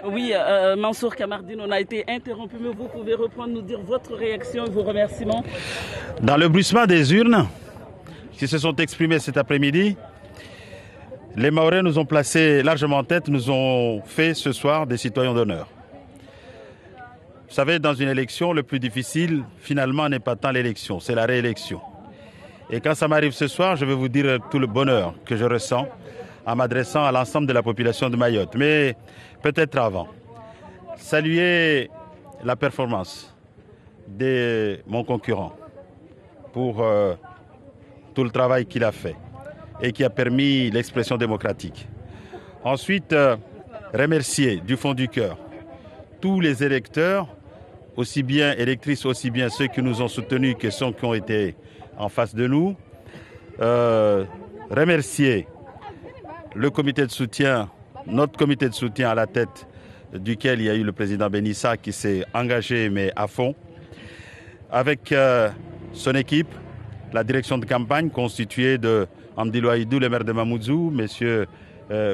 Oui, Mansour Kamardine, on a été interrompu, mais vous pouvez reprendre, nous dire votre réaction et vos remerciements. Dans le bruissement des urnes qui se sont exprimées cet après-midi, les Mahorais nous ont placés largement en tête, nous ont fait ce soir des citoyens d'honneur. Vous savez, dans une élection, le plus difficile, finalement, n'est pas tant l'élection, c'est la réélection. Et quand ça m'arrive ce soir, je vais vous dire tout le bonheur que je ressens en m'adressant à l'ensemble de la population de Mayotte. Mais peut-être avant, saluer la performance de mon concurrent pour tout le travail qu'il a fait et qui a permis l'expression démocratique. Ensuite, remercier du fond du cœur tous les électeurs, aussi bien électrices, aussi bien ceux qui nous ont soutenus que ceux qui ont été en face de nous. Remercier le comité de soutien, notre comité de soutien à la tête duquel il y a eu le président Benissa qui s'est engagé mais à fond, avec son équipe, la direction de campagne constituée de Amdi Louaïdou, le maire de Mamoudzou, monsieur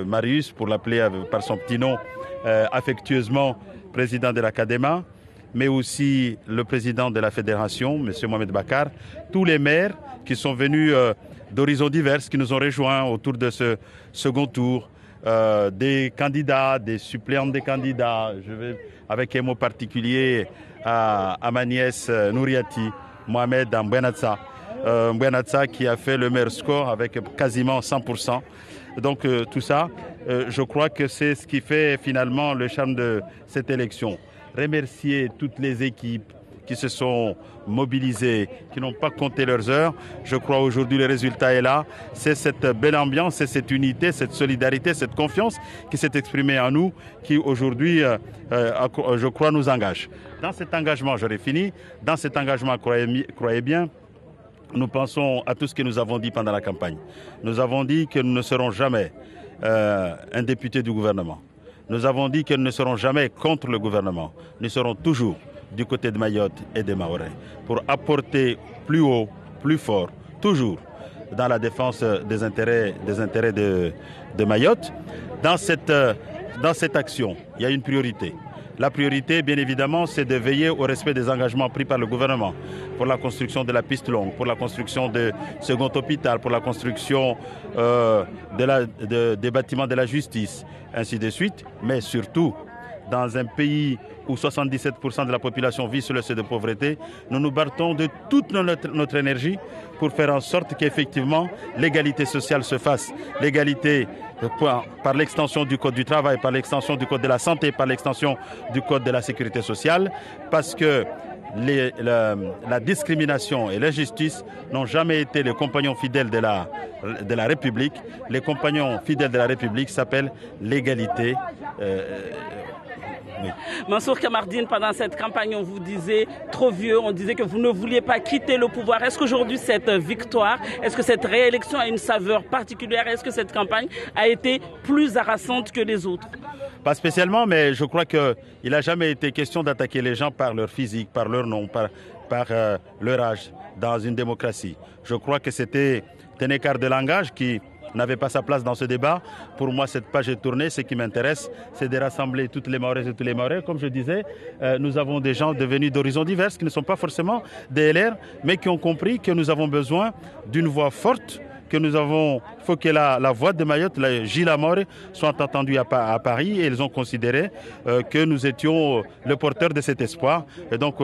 Marius, pour l'appeler par son petit nom affectueusement, président de l'Académa, mais aussi le président de la fédération, monsieur Mohamed Bakar, tous les maires qui sont venus d'horizons divers, qui nous ont rejoints autour de ce second tour, des candidats, des suppléants des candidats. Je vais avec un mot particulier à ma nièce Nouriati, Mohamed Mbouenatsa. Mbouenatsa qui a fait le meilleur score avec quasiment 100%. Donc tout ça, je crois que c'est ce qui fait finalement le charme de cette élection. Remercier toutes les équipes qui se sont mobilisées, qui n'ont pas compté leurs heures. Je crois aujourd'hui le résultat est là. C'est cette belle ambiance, c'est cette unité, cette solidarité, cette confiance qui s'est exprimée en nous, qui aujourd'hui, je crois, nous engage. Dans cet engagement, j'aurais fini, dans cet engagement, croyez bien, nous pensons à tout ce que nous avons dit pendant la campagne. Nous avons dit que nous ne serons jamais un député du gouvernement. Nous avons dit que nous ne serons jamais contre le gouvernement. Nous serons toujours du côté de Mayotte et des Mahorais pour apporter plus haut, plus fort, toujours dans la défense des intérêts de Mayotte. Dans cette action, il y a une priorité. La priorité, bien évidemment, c'est de veiller au respect des engagements pris par le gouvernement pour la construction de la piste longue, pour la construction de second hôpital, pour la construction des bâtiments de la justice, ainsi de suite. Mais surtout, dans un pays où 77% de la population vit sous le seuil de pauvreté, nous nous battons de toute notre énergie pour faire en sorte qu'effectivement l'égalité sociale se fasse. L'égalité par l'extension du code du travail, par l'extension du code de la santé, par l'extension du code de la sécurité sociale, parce que la discrimination et l'injustice n'ont jamais été les compagnons fidèles de la République. Les compagnons fidèles de la République s'appellent l'égalité. Oui. Mansour Kamardine, pendant cette campagne, on vous disait trop vieux, on disait que vous ne vouliez pas quitter le pouvoir. Est-ce qu'aujourd'hui, cette victoire, est-ce que cette réélection a une saveur particulière? Est-ce que cette campagne a été plus harassante que les autres? Pas spécialement, mais je crois qu'il n'a jamais été question d'attaquer les gens par leur physique, par leur nom, par leur âge dans une démocratie. Je crois que c'était un écart de langage qui n'avait pas sa place dans ce débat. Pour moi, cette page est tournée. Ce qui m'intéresse, c'est de rassembler toutes les Mahorais et tous les Mahorais. Comme je disais, nous avons des gens devenus d'horizons divers qui ne sont pas forcément des LR, mais qui ont compris que nous avons besoin d'une voix forte, que nous avons, il faut que la voix de Mayotte, la Gila More, soit entendue à Paris, et ils ont considéré que nous étions le porteur de cet espoir. Et donc,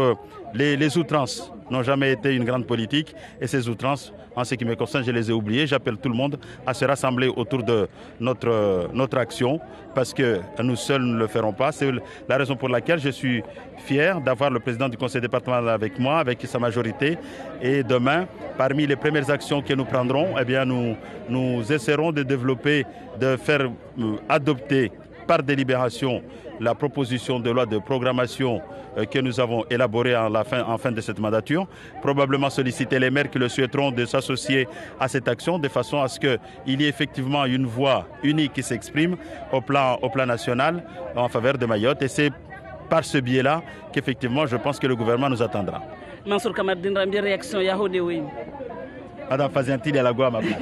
les outrances n'ont jamais été une grande politique, et ces outrances, en ce qui me concerne, je les ai oubliées. J'appelle tout le monde à se rassembler autour de notre action, parce que nous seuls ne le ferons pas. C'est la raison pour laquelle je suis fier d'avoir le président du conseil départemental avec moi, avec sa majorité. Et demain, parmi les premières actions que nous prendrons, eh bien, nous essaierons de développer, de faire adopter par délibération la proposition de loi de programmation que nous avons élaborée en fin de cette mandature, probablement solliciter les maires qui le souhaiteront de s'associer à cette action de façon à ce qu'il y ait effectivement une voix unique qui s'exprime au plan national en faveur de Mayotte. Et c'est par ce biais-là qu'effectivement je pense que le gouvernement nous attendra. Mansour Kamardine, réaction Yahoudé, oui. Madame Fazianti, elle a la à ma place.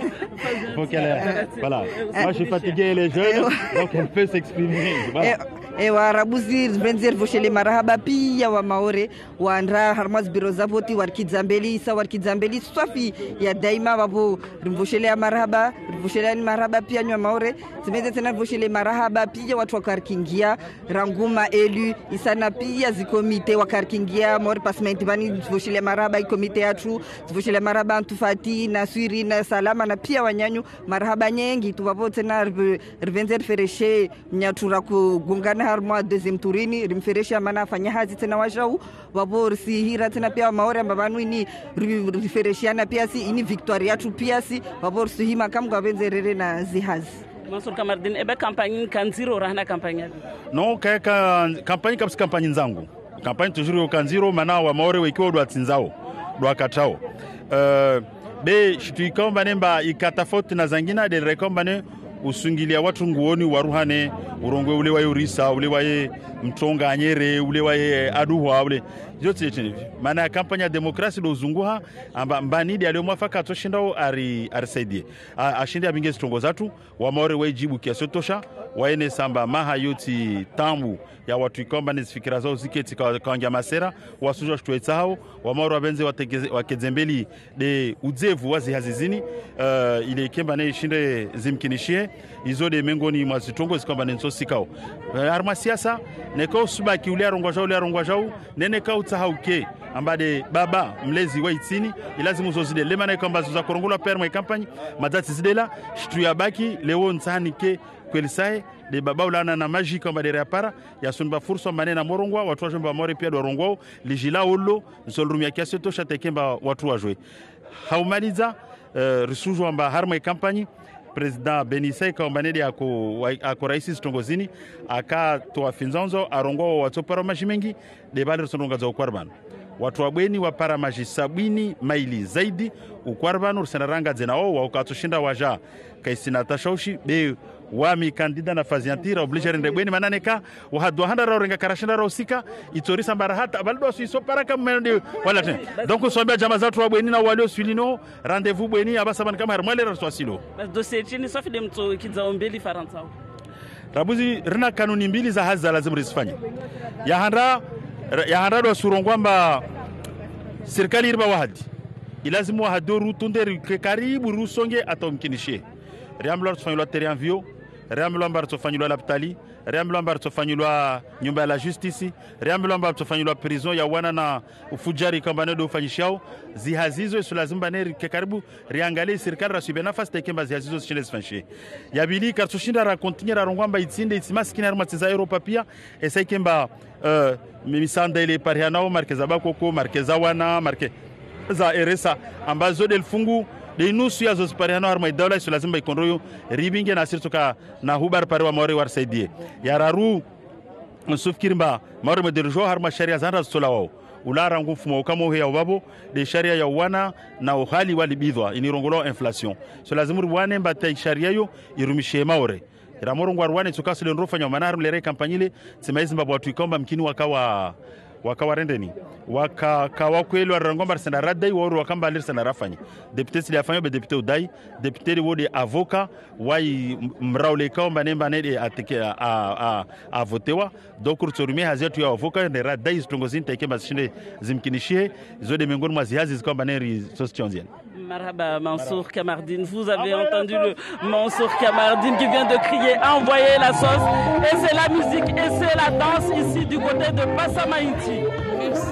faut qu'elle... Voilà. Moi, je suis fatigué, elle est jeune, donc elle peut s'exprimer. Voilà. Warabuzi venzer voshele marahaba pia wa maore waandra harmaz biro zavoti warkizambeli sa warkizambeli swafi ya daima wapo voshele marahaba voshele marahaba pia nywa maore zimeze tena voshele marahaba pia watu wakarkingia ranguma elu isana pia zikomite wakarkingia maore pasment bani voshele marahaba ikomite yatu voshele marahaba antufati na swiri na salama na pia wanyanyu marahaba nyengi tuwapo tena venzer fereshe nyatura kugungana harma deuxième tourini rimferesha mana fanya hazi tena wajau wabor si hira tena pia maore mbabanu ini rifereshiana pia si ini victoria tu pia si wabor si hima kamgwa benzerere na zihazi Mansour Kamardine ebe campagne kanziro rahna campagne non kaka campagne kapsi campagne nzangu campagne toujours kanziro mana wa maore wekiwa dwa tinzao dwa katao be shituikomba nemba ikatafoti na zangina de rekombane usungilia watu nguoni waruhane urongwe ule wae urisa ule wae mtonga anyere ule wae aduhwa ule yote chini maana kampanya demokrasi do zunguha amba mbanidi aliyomwafaka toshindao arisaidie ashinde abinge stongo zatu wa maore wajibu kiasi tosha waene samba maha yoti tambu ya watu ikomba nizifikira zao ziketi kwa masera wasujwa shtuetsa hao wa maore wabenze wakezembeli de udzevu wazi hazizini ile kemba ne shinde zimkinishie izo de mengoni mwazitongo zikomba nenso sikao arma siasa neko subaki ule arongwa jao nene ka utsahauke ambade baba mlezi wa itsini ilazimu zozide lemana ikomba za korongola perma campagne madati zidela shtu ya baki leo nsanike kwelisae de baba ulana na maji kamba de repara ya sunba furso manena morongwa watu wajomba more pia do rongwa lijila olo nsolrumia kiasi tosha tekemba watu wajwe haumaliza risujo amba harma campagne President Benissa Kambanedi ako raisi stongozini akatoa finzanzo arongwa watu para maji mengi de bale sononga za ukwarban watu wabweni wapara maji 70 maili zaidi ukwarban ursanaranga zenao wakatoshinda waja kaisina tashaushi be wami kandida na faziantira obligere ndebweni mananeka wahadwa handa rorenga karashinda rosika itorisa barahata baldo siso para kama wala tena donc sombia jamaa zatu wabweni na walio swilino rendez-vous bweni abasaban kama hermale raswasilo dossier chini safi de mto kizaombeli faransa rabuzi rina kanuni mbili za hazi lazima risifanye ya handa do surongwamba serikali irba wahadi ilazimu wahaduru tunderi karibu rusonge atomkinishie riamlo tufanywa terrain vio riamlo ambar tufanywa lapitali riamlo ambar tufanywa nyumba la justice riamlo ambar tufanywa prison ya wana na ufujari kambane do fanyishao zihazizo sulazimba neri karibu riangalie serikali rasibe nafasi tekemba zihazizo chile zifanyie yabili kartushinda ra continuer rongwamba itsinde itsimaskina armatiza Europa pia esaikemba misanda ile parianao markeza bakoko markeza wana markeza eresa ambazo del fungu de nusu ya zosipariano harma dawla iso lazima ikondroyo ribinge na sirtuka na hubar parwa maore warsaidie yararu nsufkirimba maore medeljo harma sharia zanra solawao ulara ngufumo kama ya babo de sharia ya wana na uhali walibidwa inirongolo inflation so lazima ruwane mbata sharia yo irumishe maore ramoro ngwarwane tukasile nrofanya manaru lere kampanyile tsimaizi mbabo watu ikomba mkini wakawa rendeni wakawa kwelo rangomba senda radai woro wakamba alir senda rafanya député sili afanya be député udai député wode avocat wai mraule kaomba nemba nede ateke a votewa donc urtsorumi hazetu ya avocat ne radai stongozini tekemba shinde zimkinishie zode miongoni mwa zihazi zikomba neri sostionzienne. Marhaba Mansour Kamardine, vous avez entendu le Mansour Kamardine qui vient de crier envoyez la sauce et c'est la musique et c'est la danse ici du côté de Passamainti. Merci.